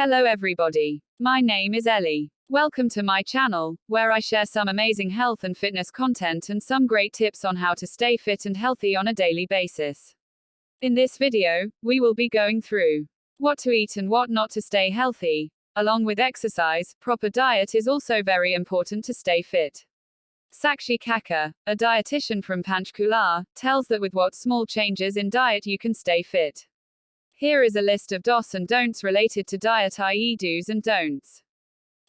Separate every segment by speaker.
Speaker 1: Hello everybody. My name is Ellie. Welcome to my channel, where I share some amazing health and fitness content and some great tips on how to stay fit and healthy on a daily basis. In this video, we will be going through what to eat and what not to stay healthy. Along with exercise, proper diet is also very important to stay fit. Sakshi Kakkar, a dietitian from Panchkula, tells that with what small changes in diet you can stay fit. Here is a list of dos and don'ts related to diet, i.e. do's and don'ts.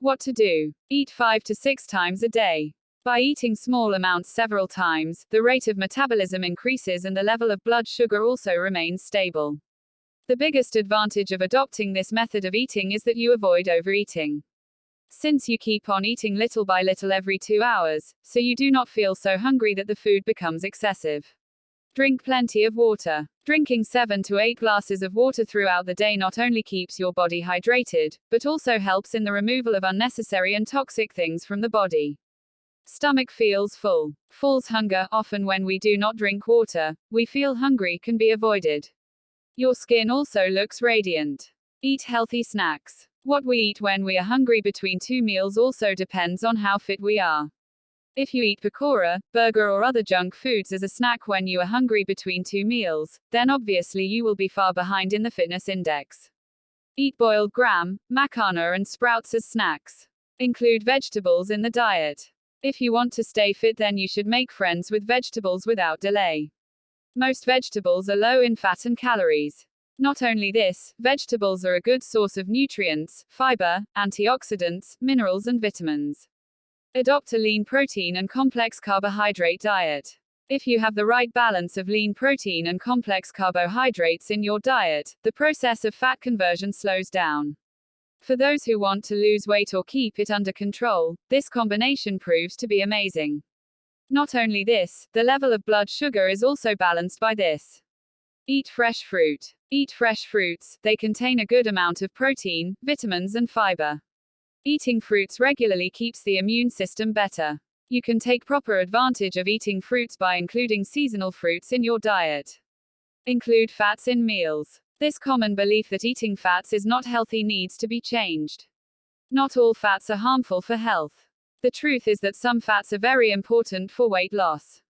Speaker 1: What to do. Eat 5 to 6 times a day. By eating small amounts several times, the rate of metabolism increases and the level of blood sugar also remains stable. The biggest advantage of adopting this method of eating is that you avoid overeating. Since you keep on eating little by little every 2 hours, so you do not feel so hungry that the food becomes excessive. Drink plenty of water. Drinking 7 to 8 glasses of water throughout the day not only keeps your body hydrated, but also helps in the removal of unnecessary and toxic things from the body. Stomach feels full. False hunger. Often when we do not drink water, we feel hungry can be avoided. Your skin also looks radiant. Eat healthy snacks. What we eat when we are hungry between 2 meals also depends on how fit we are. If you eat pakora, burger or other junk foods as a snack when you are hungry between 2 meals, then obviously you will be far behind in the fitness index. Eat boiled gram, makhana and sprouts as snacks. Include vegetables in the diet. If you want to stay fit, then you should make friends with vegetables without delay. Most vegetables are low in fat and calories. Not only this, vegetables are a good source of nutrients, fiber, antioxidants, minerals and vitamins. Adopt a lean protein and complex carbohydrate diet. If you have the right balance of lean protein and complex carbohydrates in your diet, the process of fat conversion slows down. For those who want to lose weight or keep it under control, this combination proves to be amazing. Not only this, the level of blood sugar is also balanced by this. Eat fresh fruit. Eat fresh fruits, they contain a good amount of protein, vitamins and fiber. Eating fruits regularly keeps the immune system better. You can take proper advantage of eating fruits by including seasonal fruits in your diet. Include fats in meals. This common belief that eating fats is not healthy needs to be changed. Not all fats are harmful for health. The truth is that some fats are very important for weight loss.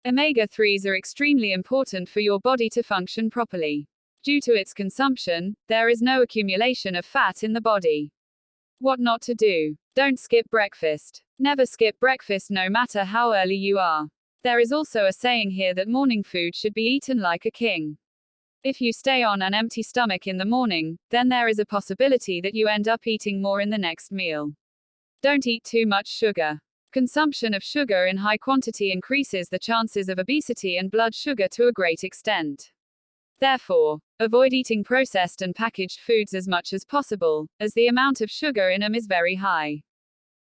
Speaker 1: Omega-3s are extremely important for your body to function properly. Due to its consumption, there is no accumulation of fat in the body. What not to do. Don't skip breakfast. Never skip breakfast no matter how early you are. There is also a saying here that morning food should be eaten like a king. If you stay on an empty stomach in the morning, then there is a possibility that you end up eating more in the next meal. Don't eat too much sugar. Consumption of sugar in high quantity increases the chances of obesity and blood sugar to a great extent. Therefore, avoid eating processed and packaged foods as much as possible, as the amount of sugar in them is very high.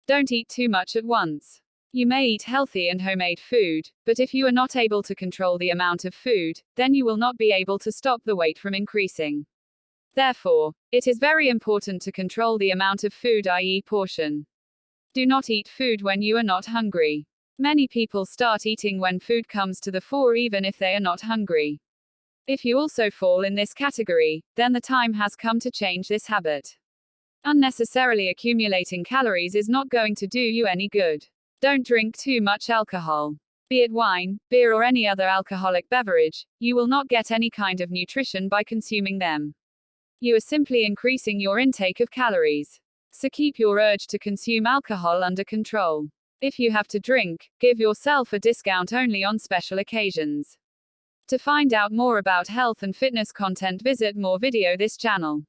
Speaker 1: Don't eat too much at once. You may eat healthy and homemade food, but if you are not able to control the amount of food, then you will not be able to stop the weight from increasing. Therefore, it is very important to control the amount of food, i.e. portion. Do not eat food when you are not hungry. Many people start eating when food comes to the fore even if they are not hungry. If you also fall in this category, then the time has come to change this habit. Unnecessarily accumulating calories is not going to do you any good. Don't drink too much alcohol. Be it wine, beer or any other alcoholic beverage, you will not get any kind of nutrition by consuming them. You are simply increasing your intake of calories. So keep your urge to consume alcohol under control. If you have to drink, give yourself a discount only on special occasions. To find out more about health and fitness content, visit more video this channel.